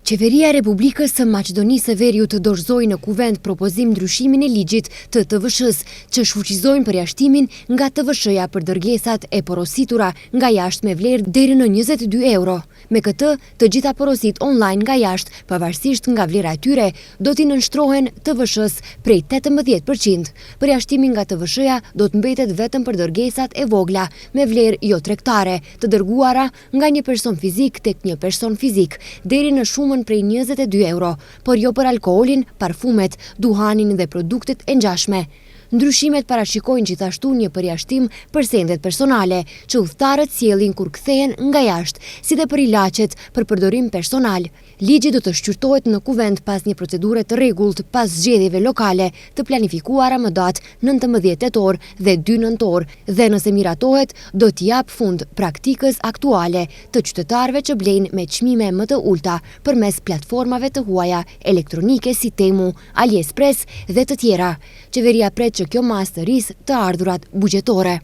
Qeveria e Republikës së Maqedonisë së Veriut dorëzoi në kuvent propozim ndryshimin e ligjit të TVSH-s që shfuqizojnë përjashtimin nga TVSH-ja për dërgesat e porositura nga jashtë me vlerë deri në 22 euro. Me këtë, të gjitha porosit online nga jashtë, pavarësisht nga vlera e tyre, do t'i nënshtrohen TVSH-s prej 18%. Përjashtimi nga TVSH-ja do të mbetet vetëm për dërgesat e vogla me vlerë jo tregtare, të dërguara nga një person fizik tek një person fizik, deri në shumë prej 22 euro, por jo për alkoolin, parfumet, duhanin dhe produktet e ngjashme. Ndryshimet parashikojnë gjithashtu një përjashtim për sendet personale, që udhëtarët sjellin kur kthehen nga jashtë, si dhe për ilaqet për përdorim personal. Ligji do të shqyrtohet në kuvent pas një procedure të rregullt pas zgjedhjeve lokale të planifikuara më datë 19 tetor dhe 2 nëntor, dhe nëse miratohet, do t'i jap fund praktikës aktuale të qytetarëve që blejnë me çmime më të ulta përmes platformave të huaja elektronike si Temu, AliExpress dhe të tjera. Qeveria pret që kjo mas të rrisë të ardhurat buxhetore.